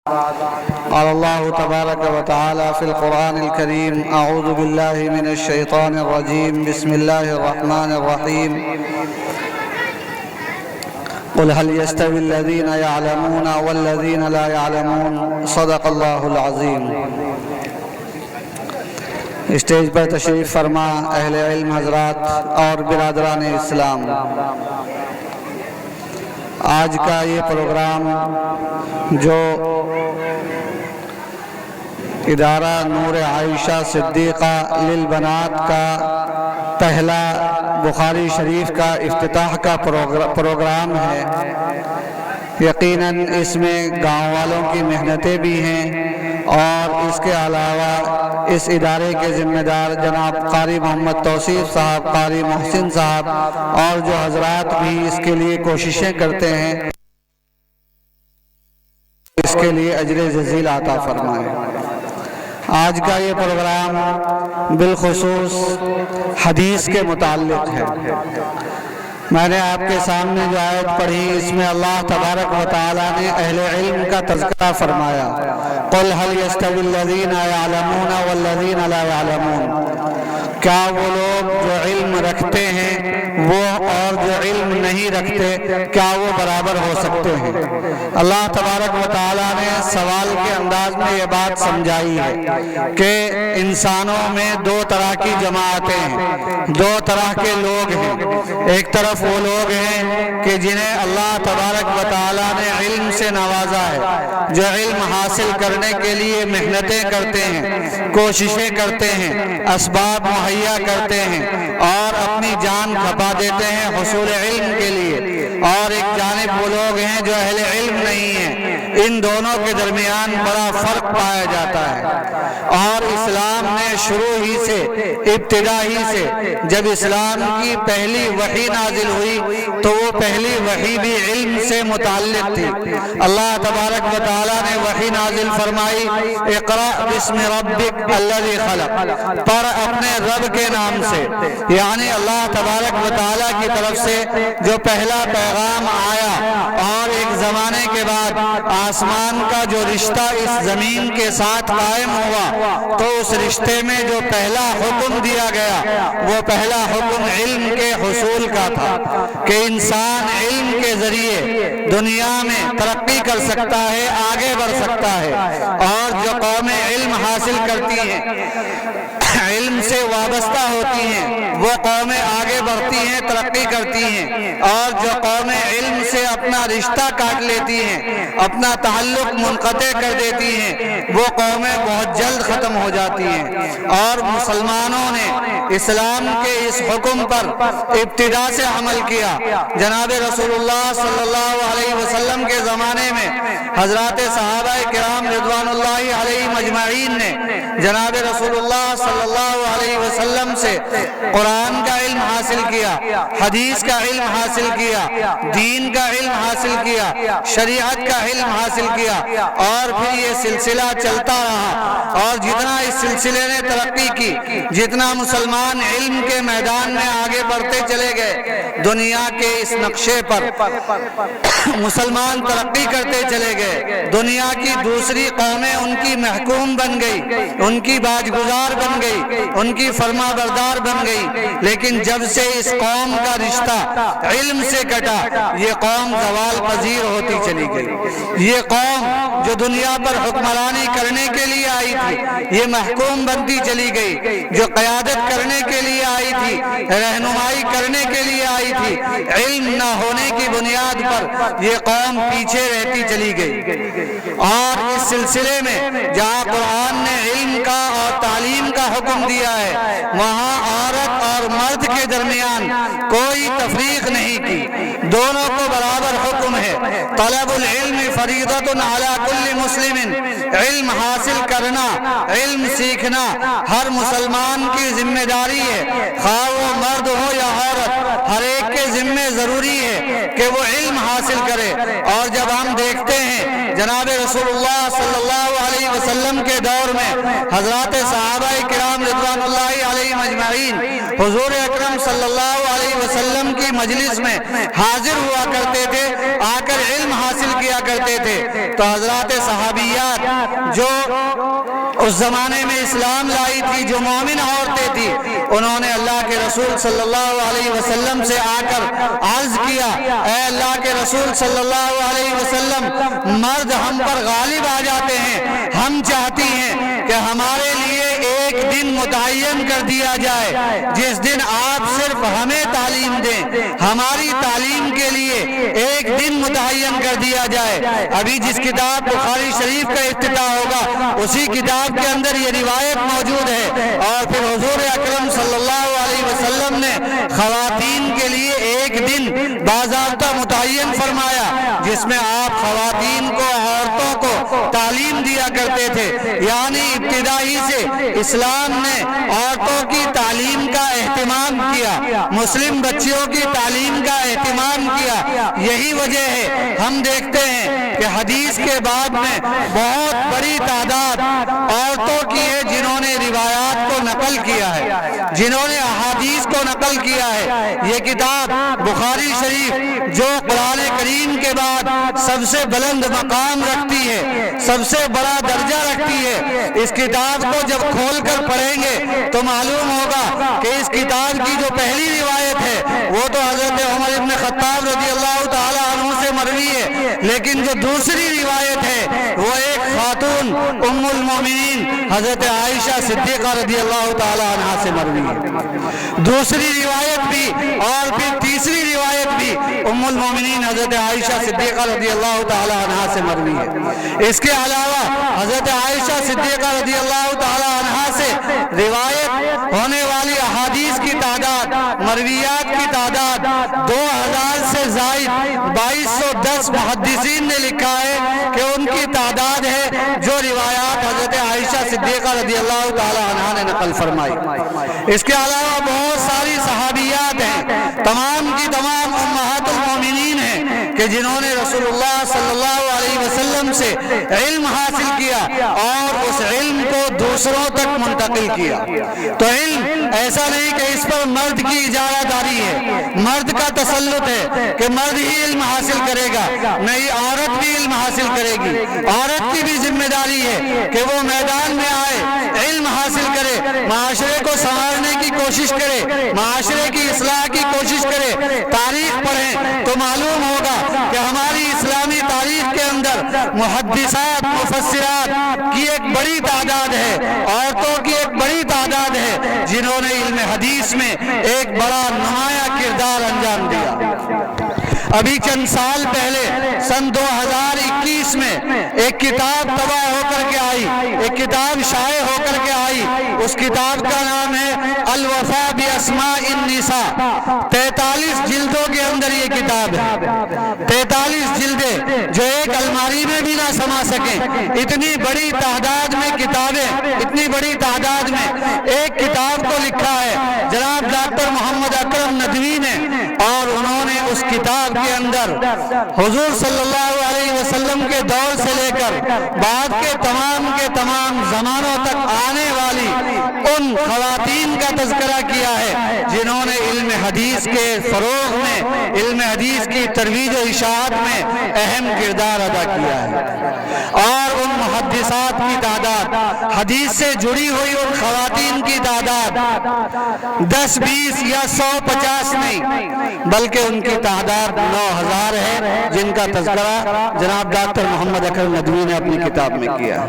قال الله تبارك وتعالى في القرآن الكريم: أعوذ بالله من الشيطان الرجيم. بسم الله الرحمن الرحيم. قل هل يستوي الذين يعلمون والذين لا يعلمون. صدق الله العظيم. اسٹیج پر تشریف فرما اہل علم حضرات اور برادران اسلام، آج کا یہ پروگرام جو ادارہ نور عائشہ صدیقہ للبنات کا پہلا بخاری شریف کا افتتاح کا پروگرام ہے، یقیناً اس میں گاؤں والوں کی محنتیں بھی ہیں، اور اس کے علاوہ اس ادارے کے ذمہ دار جناب قاری محمد توصیف صاحب، قاری محسن صاحب اور جو حضرات بھی اس کے لیے کوششیں کرتے ہیں، اس کے لیے اجر جزیل عطا فرمائے۔ آج کا یہ پروگرام بالخصوص حدیث کے متعلق ہے۔ میں نے آپ کے سامنے جو آیت پڑھی، اس میں اللہ تبارک و تعالیٰ نے اہل علم کا تذکرہ فرمایا۔ قل هل يستوي الذين يعلمون والذين لا يعلمون۔ کیا وہ لوگ جو علم رکھتے ہیں وہ اور جو علم نہیں رکھتے، کیا وہ برابر ہو سکتے ہیں؟ اللہ تبارک و تعالیٰ نے سوال کے انداز میں یہ بات سمجھائی ہے کہ انسانوں میں دو طرح کی جماعتیں ہیں، دو طرح کے لوگ ہیں۔ ایک طرف وہ لوگ ہیں کہ جنہیں اللہ تبارک و تعالیٰ نے علم سے نوازا ہے، جو علم حاصل کرنے کے لیے محنتیں کرتے ہیں، کوششیں کرتے ہیں، اسباب مہیا کرتے ہیں اور اپنی جان کھپا دیتے ہیں حصول علم کے لیے، اور ایک جانب وہ لوگ ہیں جو اہل علم نہیں ہیں۔ ان دونوں کے درمیان بڑا فرق پایا جاتا ہے، اور اسلام نے شروع ہی سے، ابتدا ہی سے، جب اسلام کی پہلی وحی نازل ہوئی تو وہ پہلی وحی بھی علم سے متعلق تھی۔ اللہ تبارک و تعالیٰ نے وحی نازل فرمائی: اقرأ بسم ربک الذی خلق، پڑھ اپنے رب کے نام سے، یعنی اللہ تبارک و تعالیٰ کی طرف سے جو پہلا پیغام آیا، اور ایک زمانے کے بعد آسمان کا جو رشتہ اس زمین کے ساتھ قائم ہوا، تو اس رشتے میں جو پہلا حکم دیا گیا وہ پہلا حکم علم کے حصول کا تھا کہ انسان علم کے ذریعے دنیا میں ترقی کر سکتا ہے، آگے بڑھ سکتا ہے، اور جو قومیں علم حاصل کرتی ہیں، علم سے وابستہ ہوتی ہیں، وہ قومیں آگے بڑھتی ہیں، ترقی کرتی ہیں، اور جو قومیں علم سے اپنا رشتہ کاٹ لیتی ہیں، اپنا تعلق منقطع کر دیتی ہیں، وہ قومیں بہت جلد ختم ہو جاتی ہیں۔ اور مسلمانوں نے اسلام کے اس حکم پر ابتدا سے عمل کیا۔ جناب رسول اللہ صلی اللہ علیہ وسلم کے زمانے میں حضرات صحابہ کرام رضوان اللہ علیہم اجمعین نے جناب رسول اللہ صلی اللہ علیہ وسلم سے قرآن کا علم حاصل کیا، حدیث کا علم حاصل کیا، دین کا علم حاصل کیا، شریعت کا علم حاصل کیا، اور پھر یہ سلسلہ چلتا رہا، اور جتنا اس سلسلے نے ترقی کی، جتنا مسلمان علم کے میدان میں آگے بڑھتے چلے گئے، دنیا کے اس نقشے پر مسلمان ترقی کرتے چلے گئے، دنیا کی دوسری قومیں ان کی محکوم بن گئی، ان کی باج گزار بن گئی، ان کی فرما بردار بن گئی۔ لیکن جب سے اس قوم کا رشتہ علم سے کٹا، یہ قوم زوال پذیر ہوتی چلی گئی۔ یہ قوم جو دنیا پر حکمرانی کرنے کے لیے آئی تھی، یہ محکوم بنتی چلی گئی۔ جو قیادت کرنے کے لیے آئی تھی، رہنمائی کرنے کے لیے آئی تھی، علم نہ ہونے کی بنیاد پر یہ قوم پیچھے رہتی چلی گئی۔ اور اس سلسلے میں جہاں قرآن نے علم کا اور تعلیم کا حکم دیا ہے، وہاں عورت اور مرد کے درمیان کوئی تفریق نہیں کی، دونوں کو برابر حکم ہے۔ طلب العلم فریضۃ علی کل مسلم، علم حاصل کرنا، علم سیکھنا ہر مسلمان کی ذمہ داری ہے، خواہ وہ مرد ہو یا عورت، ہر ایک کے ذمے ضروری ہے کہ وہ علم حاصل کرے۔ اور جب ہم دیکھتے ہیں جناب رسول اللہ صلی اللہ علیہ وسلم کے دور میں حضرات صحابہ کرام رضوان اللہ علیہم اجمعین حضور اکرم صلی اللہ علیہ وسلم کی مجلس میں حاضر ہوا کرتے تھے، آ کر علم حاصل کیا کرتے تھے۔ تو حضرات صحابیات جو اس زمانے میں اسلام لائی تھی، جو مومن عورتیں تھی، انہوں نے اللہ کے رسول صلی اللہ علیہ وسلم سے آ کر عرض کیا، اے اللہ کے رسول صلی اللہ علیہ وسلم، مرد ہم پر غالب آ جاتے ہیں، ہم چاہتی ہیں کہ ہمارے لیے ایک دن متعین کر دیا جائے جس دن آپ صرف ہمیں تعلیم دیں، ہماری تعلیم کے لیے ایک دن متعین کر دیا جائے۔ ابھی جس کتاب بخاری شریف کا افتتاح ہوگا اسی کتاب کے اندر یہ روایت موجود ہے۔ اور پھر حضور اکرم صلی اللہ علیہ وسلم نے خواتین کے لیے ایک دن باضابطہ متعین فرمایا جس میں آپ خواتین کو، عورتوں کو تعلیم دیا کرتے تھے۔ یعنی ابتدائی سے اسلام نے عورتوں کی تعلیم کا اہتمام کیا، مسلم بچیوں کی تعلیم کا اہتمام کیا۔ یہی وجہ ہے ہم دیکھتے ہیں کہ حدیث کے بعد میں بہت بڑی تعداد عورتوں کی ہے جنہوں نے روایات کو نقل کیا ہے، جنہوں نے احادیث کو نقل کیا ہے۔ یہ کتاب بخاری شریف جو قرآن کریم کے بعد سب سے بلند مقام رکھتی ہے، سب سے بڑا درجہ رکھتی ہے، اس کتاب کو جب کھول کر پڑھیں گے تو معلوم ہوگا کہ اس کتاب کی جو پہلی روایت ہے وہ تو حضرت عمر ابن خطاب رضی اللہ تعالی عنہ سے مروی ہے، لیکن جو دوسری روایت ہے وہ ایک خاتون ام المومنین حضرت عائشہ صدیقہ رضی اللہ تعالی عنہ سے مروی ہے۔ دوسری روایت بھی اور پھر تیسری روایت بھی ام المومنین حضرت عائشہ صدیقہ رضی اللہ تعالی عنہ سے مروی ہے۔ اس کے علاوہ حضرت عائشہ صدیقہ رضی اللہ تعالی عنہ سے روایت ہونے والی احادیث کی تعداد، مرویات کی تعداد 2000 سے زائد 2210 محدثین نے لکھا ہے کہ ان کی تعداد ہے جو روایات حضرت عائشہ صدیقہ رضی اللہ تعالی عنہ نے نقل فرمائی۔ اس کے علاوہ بہت ساری صحابیات ہیں، تمام کی تمام امہات المومنین ہیں کہ جنہوں نے رسول اللہ صلی اللہ علیہ وسلم سے علم حاصل کیا اور اس علم کو دوسروں تک منتقل کیا۔ تو علم ایسا نہیں کہ اس پر مرد کی اجازت داری ہے، مرد کا تسلط ہے کہ مرد ہی علم حاصل کرے گا، نہیں، عورت بھی علم حاصل کرے گی۔ عورت کی بھی ذمہ داری ہے کہ وہ میدان میں آئے، علم حاصل کرے، معاشرے کو سنوارنے کی کوشش کرے، معاشرے کی اصلاح کی کوشش کرے۔ تاریخ پڑھیں تو معلوم ہوگا کہ ہماری اسلامی تاریخ کے اندر محدثات، مفسرات کی ایک بڑی تعداد ہے، عورتوں کی ایک بڑی تعداد ہے جنہوں نے علم حدیث میں ایک بڑا نمایاں کردار انجام دیا۔ ابھی چند سال پہلے سن 2021 میں ایک کتاب طبع ہو کر کے آئی، ایک کتاب شائع ہو کر کے آئی، اس کتاب کا نام ہے الوفا باسماء النساء۔ 43 جلدوں کے اندر یہ کتاب ہے، 43 جلدیں جو ایک الماری میں بھی نہ سما سکیں، اتنی بڑی تعداد میں کتابیں، اتنی بڑی تعداد میں ایک کتاب کو لکھا ہے جناب ڈاکٹر محمد اکرم ندوی نے، اور انہوں نے اس کتاب کے اندر حضور صلی اللہ علیہ وسلم کے دور سے لے کر بعد کے تمام زمانوں تک آنے والی ان خواتین کا تذکرہ کیا ہے جنہوں نے علم حدیث کے فروغ میں، علم حدیث کی ترویج و اشاعت میں اہم کردار ادا کیا ہے۔ اور ان محدثات کی تعداد، حدیث سے جڑی ہوئی ان خواتین کی تعداد 10 20 یا 100 50 نہیں، بلکہ ان کی تعداد 9000 ہے جن کا تذکرہ جناب ڈاکٹر محمد اکرم ندوی نے اپنی کتاب میں کیا۔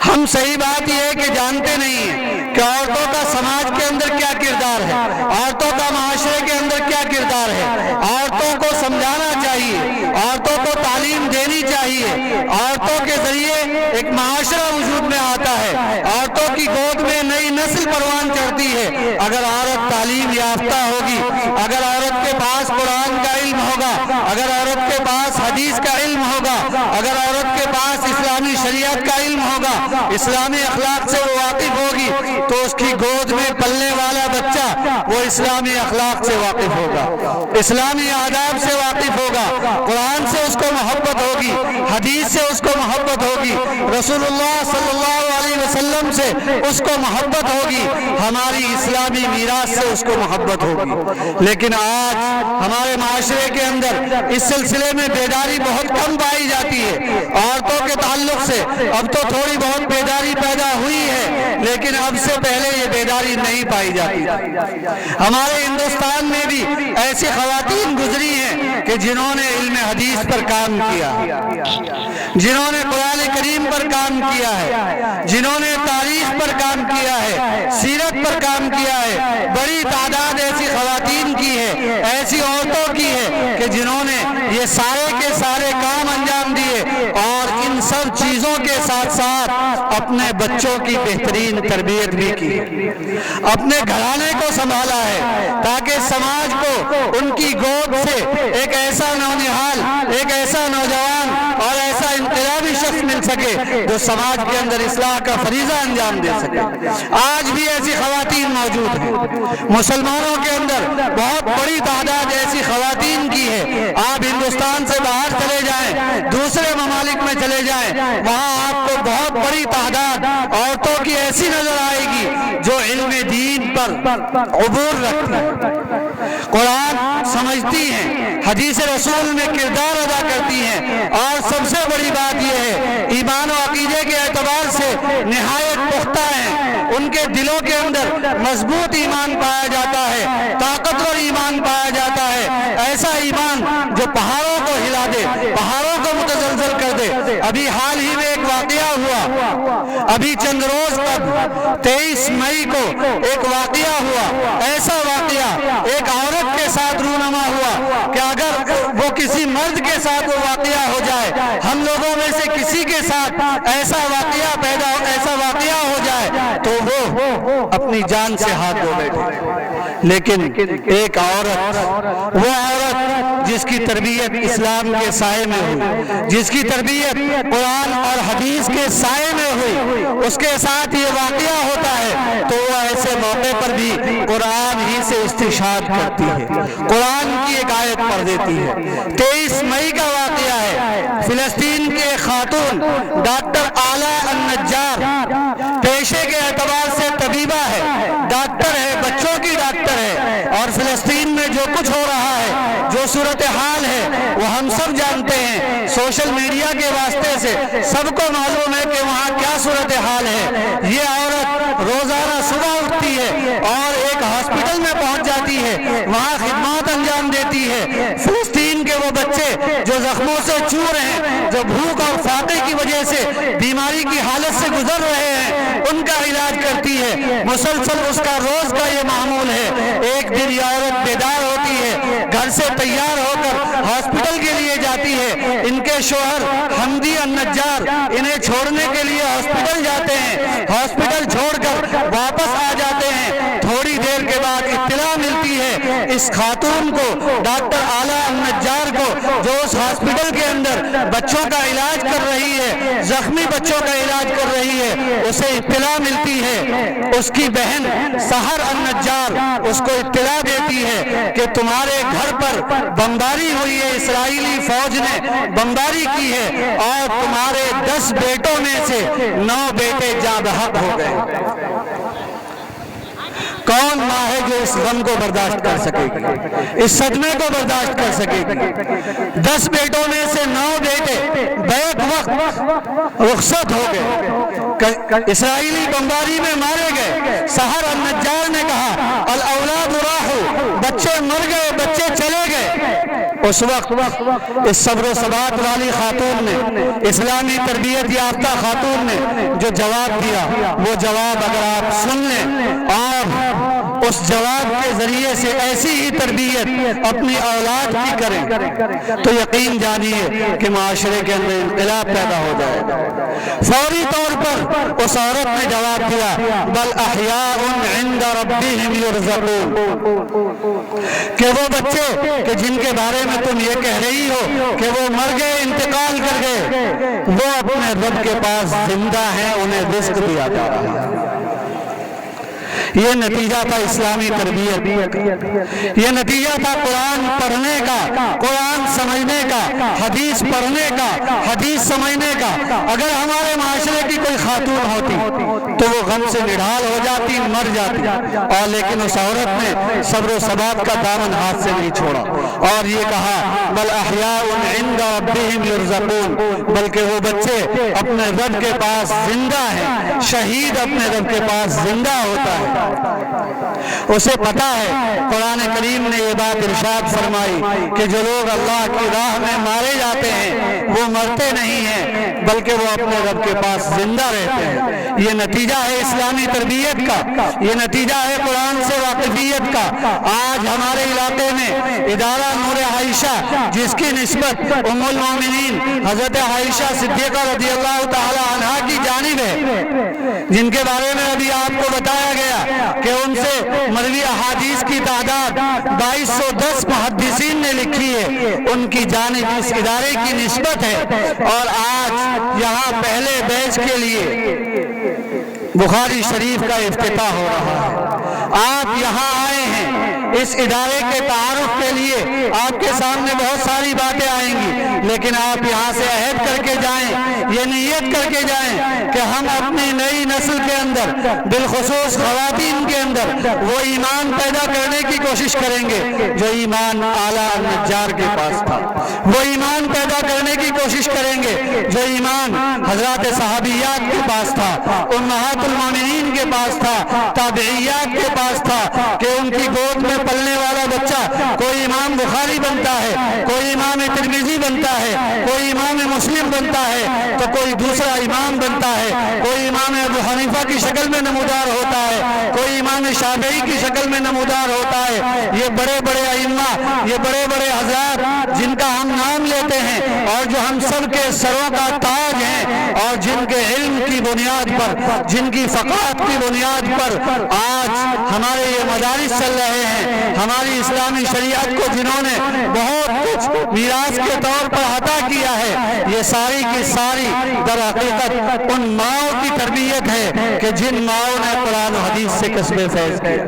ہم صحیح بات یہ ہے کہ جانتے نہیں ہیں کہ عورتوں کا سماج کے اندر کیا کردار ہے، عورتوں کا معاشرے کے اندر کیا کردار ہے۔ عورتوں کو سمجھانا چاہیے، عورتوں کو تعلیم دینی چاہیے۔ عورتوں کے ذریعے ایک معاشرہ وجود میں آتا ہے، عورتوں کی گود میں نئی نسل پروان چڑھتی ہے۔ اگر عورت تعلیم یافتہ ہوگی، اگر عورت کے پاس قرآن کا علم ہوگا، اگر عورت کے پاس حدیث کا علم ہوگا، اگر عورت کے پاس اسلامی شریعت کا علم ہوگا، اسلامی اخلاق سے وہ واقف ہوگی، تو اس کی گود میں پلنے والا بچہ وہ اسلامی اخلاق سے واقف ہوگا، اسلامی آداب سے واقف ہوگا، قرآن سے اس کو محبت ہوگی، حدیث سے اس کو محبت ہوگی، رسول اللہ صلی اللہ علیہ وسلم سے اس کو محبت ہوگی، ہماری اسلامی میراث سے اس کو محبت ہوگی۔ لیکن آج ہمارے معاشرے کے اندر اس سلسلے میں بیداری بہت کم پائی جاتی ہے۔ عورتوں کے تعلق سے اب تو تھوڑی بہت بیداری پیدا ہوئی ہے، لیکن اب سے پہلے یہ بیداری نہیں پائی جاتی۔ ہمارے ہندوستان میں بھی ایسی خواتین گزری ہیں کہ جنہوں نے علم حدیث پر کام کیا، جنہوں نے قرآن کریم پر کام کیا ہے، جنہوں نے تاریخ پر کام کیا ہے، سیرت پر کام کیا ہے۔ بڑی تعداد ایسی خواتین کی ہے، ایسی عورتوں کی ہے کہ جنہوں نے یہ سارے کے سارے کام انجام دیے، اور ان سب چیزوں کے ساتھ ساتھ اپنے بچوں کی بہترین تربیت بھی کی، اپنے گھرانے کو سنبھالا ہے، تاکہ سماج کو ان کی گود سے ایک ایسا نونہال، ایک ایسا نوجوان اور ایسا انقلابی شخص مل سکے جو سماج کے اندر اصلاح کا فریضہ انجام دے سکے۔ آج بھی ایسی خواتین موجود ہیں، مسلمانوں کے اندر بہت بڑی تعداد ایسی خواتین کی ہے۔ آپ ہندوستان سے باہر چلے جائیں، دوسرے ممالک میں چلے جائیں، وہاں آپ کو بہت بڑی تعداد عورتوں کی ایسی نظر آئے گی جو علم دین پر عبور رکھتی ہیں، قرآن سمجھتی ہیں، حدیث رسول میں کردار ادا کرتی ہیں، اور سب سے بڑی بات یہ ہے ایمان و عقیدے کے اعتبار سے نہایت پختہ ہیں، ان کے دلوں کے اندر مضبوط ایمان پایا جاتا ہے، طاقتور ایمان پایا جاتا ہے، ایسا ایمان جو پہاڑوں کو ہلا دے، پہاڑوں کو متزلزل کر دے۔ ابھی حال ہی میں ایک واقعہ ہوا، ابھی چند روز قبل 23 مئی کو ایک واقعہ ہوا، ایسا واقعہ ایک عورت کے ساتھ رونما ہوا کہ اگر وہ کسی مرد کے ساتھ وہ واقعہ ہو جائے، ہم لوگوں میں سے کسی کے ساتھ ایسا واقعہ ہو جائے تو وہ اپنی جان سے ہاتھ دھو بیٹھے۔ لیکن ایک عورت، وہ عورت جس کی تربیت اسلام کے سائے میں ہوئی، جس کی تربیت قرآن اور حدیث کے سائے میں ہوئی، اس کے ساتھ یہ واقعہ ہوتا ہے تو وہ ایسے موقع پر بھی قرآن ہی سے استشہاد کرتی ہے، قرآن کی ایک آیت پڑھ دیتی ہے۔ 23 مئی کا واقعہ ہے، فلسطین کے خاتون ڈاکٹر اعلیٰ النجار، پیشے کے اعتبار سے طبیبہ ہے، ڈاکٹر ہے، بچوں کی ڈاکٹر ہے، اور فلسطین میں جو کچھ ہو رہا ہے، جو صورتحال ہے وہ ہم سب جانتے ہیں، سوشل میڈیا کے واسطے سے سب کو معلوم ہے کہ وہاں کیا صورتحال ہے۔ یہ عورت روزانہ صبح اٹھتی ہے اور ایک ہاسپٹل میں پہنچ جاتی ہے، وہاں خدمات انجام دیتی ہے۔ فلسطین کے وہ بچے جو زخموں سے چور ہیں، جو بھوک اور فاقے کی وجہ سے بیماری کی حالت سے گزر رہے ہیں، ان کا علاج کرتی ہے، مسلسل اس کا روز کا یہ معمول ہے۔ ایک دن یہ عورت بیدار ہوتی ہے، گھر سے تیار ہو کر ہاسپٹل کے لیے جاتی ہے، ان کے شوہر حمدی النجار انہیں چھوڑنے کے لیے ہاسپٹل جاتے ہیں، ہاسپٹل چھوڑ کر واپس آ جاتے ہیں۔ تھوڑی دیر کے بعد اطلاع ملتی ہے اس خاتون کو، ڈاکٹر اعلیٰ النجار کو، جو اس ہاسپٹل کے اندر بچوں کا علاج کر رہی ہے، زخمی بچوں کا علاج کر رہی ہے، اسے اطلاع ملتی ہے۔ اس کی بہن سحر النجار اس کو اطلاع دیتی ہے کہ تمہارے گھر پر بمباری ہوئی ہے، اسرائیلی فوج نے بمباری کی ہے، اور تمہارے 10 بیٹوں میں سے 9 بیٹے جاں بحق ہو گئے۔ کون ماں ہے جو اس غم کو برداشت کر سکے گی، اس صدمے کو برداشت کر سکے گی؟ 10 بیٹوں میں سے 9 بیٹے بیک وقت رخصت ہو گئے، اسرائیلی بمباری میں مارے گئے۔ سحر النجار نے کہا الاولاد راحوا، بچے مر گئے، بچے چلے گئے۔ اس وقت اس صبر و ثبات والی خاتون نے، اسلامی تربیت یافتہ خاتون نے جو جواب دیا، وہ جواب اگر آپ سن لیں اور اس جواب کے ذریعے سے ایسی ہی تربیت اپنی اولاد کی کریں تو یقین جانیے کہ معاشرے کے اندر انقلاب پیدا ہو جائے گا۔ فوری طور پر اس عورت نے جواب دیا بل احیاء عند ربهم یرزقون، کہ وہ بچے کہ جن کے بارے میں تم یہ کہہ رہی ہو کہ وہ مر گئے، انتقال کر گئے، وہ اپنے رب کے پاس زندہ ہیں، انہیں رزق دیا جا رہا ہے۔ یہ نتیجہ تھا اسلامی تربیت، یہ نتیجہ تھا قرآن پڑھنے کا، قرآن سمجھنے کا، حدیث پڑھنے کا، حدیث سمجھنے کا۔ اگر ہمارے معاشرے کی کوئی خاتون ہوتی تو وہ غم سے نڈھال ہو جاتی، مر جاتی، اور لیکن اس عورت نے صبر و ثبات کا دامن ہاتھ سے نہیں چھوڑا اور یہ کہا بل احیاء عند ربهم یرزقون، بلکہ وہ بچے اپنے رب کے پاس زندہ ہیں۔ شہید اپنے رب کے پاس زندہ ہوتا ہے، اسے پتا ہے۔ قرآن کریم نے یہ بات ارشاد فرمائی کہ جو لوگ اللہ کی راہ میں مارے جاتے ہیں وہ مرتے نہیں ہیں بلکہ وہ اپنے رب کے پاس زندہ رہتے ہیں۔ یہ نتیجہ ہے اسلامی تربیت کا، یہ نتیجہ ہے قرآن سے واقفیت کا۔ آج ہمارے علاقے میں ادارہ نور عائشہ، جس کی نسبت ام المومنین حضرت عائشہ صدیقہ رضی اللہ تعالی عنہا کی جانب ہے، جن کے بارے میں ابھی آپ کو بتایا گیا کہ ان سے مروی احادیث کی تعداد 2210 محدثین نے لکھی ہے، ان کی جانب اس ادارے کی نسبت ہے۔ اور آج یہاں پہلے بیچ کے لیے بخاری شریف کا افتتاح ہو رہا ہے۔ آپ یہاں آئے ہیں اس ادارے کے تعارف کے لیے، آپ کے سامنے بہت ساری باتیں آئیں گی، لیکن آپ یہاں سے عہد کر کے جائیں، یہ نیت کر کے جائیں کہ ہم اپنی نئی نسل کے اندر، بالخصوص خواتین کے اندر، وہ ایمان پیدا کرنے کی کوشش کریں گے جو ایمان اعلیٰ النجار کے پاس تھا، وہ ایمان پیدا کرنے کی کوشش کریں گے جو ایمان حضرات صحابیات کے پاس تھا، امہات المومنین کے پاس تھا، تابعیات کے پاس تھا، کہ ان کی گود میں پلنے والا بچہ کوئی امام بخاری بنتا ہے، کوئی امام ترمذی بنتا ہے، کوئی امام مسلم بنتا ہے تو کوئی دوسرا امام بنتا ہے، کوئی امام ابو حنیفہ کی شکل میں نمودار ہوتا ہے، کوئی امام شافعی کی شکل میں نمودار ہوتا ہے۔ یہ بڑے بڑے ائمہ، یہ بڑے بڑے حضرات جن کا ہم نام لیتے ہیں اور جو ہم سب کے سروں کا تاج ہیں، اور جن کے علم کی بنیاد پر، جن کی ثقافت کی بنیاد پر آج ہمارے یہ مدارس چل رہے ہیں، ہماری اسلامی شریعت کو جنہوں نے بہت کچھ میراث کے طور پر عطا کیا ہے، یہ ساری کی ساری در حقیقت ان ماؤں کی تربیت ہے کہ جن ماؤں نے قرآن و حدیث سے کسب فیض کیا،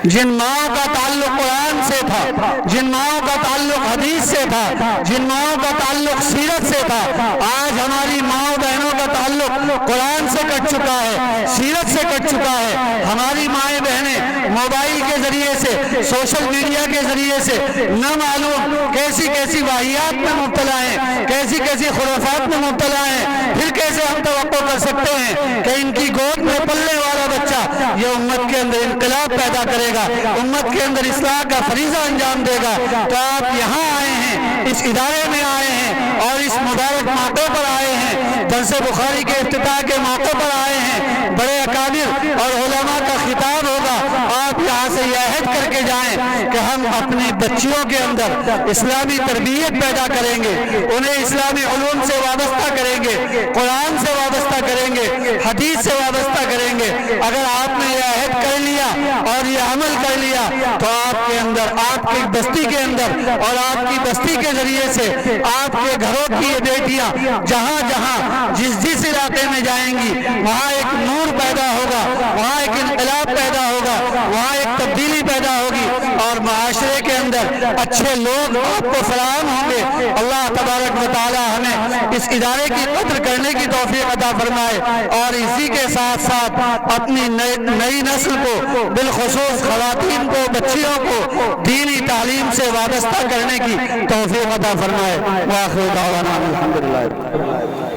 جن ماؤں کا تعلق قرآن سے تھا، جن ماؤں کا تعلق حدیث سے تھا، جن ماؤں کا تعلق سیرت سے تھا۔ آج ہماری ماؤں بہنوں کا تعلق قرآن سے کٹ چکا ہے، سیرت سے کٹ چکا ہے۔ ہماری مائیں بہنیں موبائل کے ذریعے سے، سوشل میڈیا کے ذریعے سے نہ معلوم کیسی کیسی واہیات میں مبتلا ہیں، کیسی کیسی خرافات میں مبتلا ہیں۔ پھر کیسے ہم توقع کر سکتے ہیں کہ ان کی گود میں پلنے والا بچہ یہ امت کے اندر انقلاب پیدا کرے گا، امت کے اندر اصلاح کا فریضہ انجام دے گا؟ تو آپ یہاں آئے ہیں، اس ادارے میں آئے ہیں اور اس مبارک موقع پر آئے ہیں، درس بخاری کے افتتاح کے موقع پر آئے ہیں، بڑے اکابر اور علماء کا خطاب ہوگا۔ آپ یہاں سے یہ عہد کر کے جائیں کہ ہم اپنی بچیوں کے اندر اسلامی تربیت پیدا کریں گے، انہیں اسلامی علوم سے وابستہ کریں گے، قرآن سے وابستہ کریں گے، حدیث سے وابستہ کریں گے۔ اگر آپ نے یہ عہد کر لیا اور یہ عمل کر لیا تو آپ کے اندر، آپ کی بستی کے اندر اور آپ کی بستی کے ذریعے سے آپ کے گھروں کی یہ بیٹیاں جہاں جہاں جس علاقے میں جائیں گی وہاں ایک نور پیدا ہوگا، وہاں ایک انقلاب پیدا ہوگا، وہاں ایک تبدیلی پیدا ہوگی اور معاشرے کے اندر اچھے لوگ آپ کو فراہم ہوں گے۔ اللہ تبارک و تعالی ہمیں اس ادارے کی قدر کرنے کی توفیق عطا فرمائے اور اسی کے ساتھ ساتھ اپنی نئی نسل کو، بالخصوص خواتین کو، بچیوں کو دینی تعلیم سے وابستہ کرنے کی توفیق عطا فرمائے۔ وآخر دعوانا الحمدللہ۔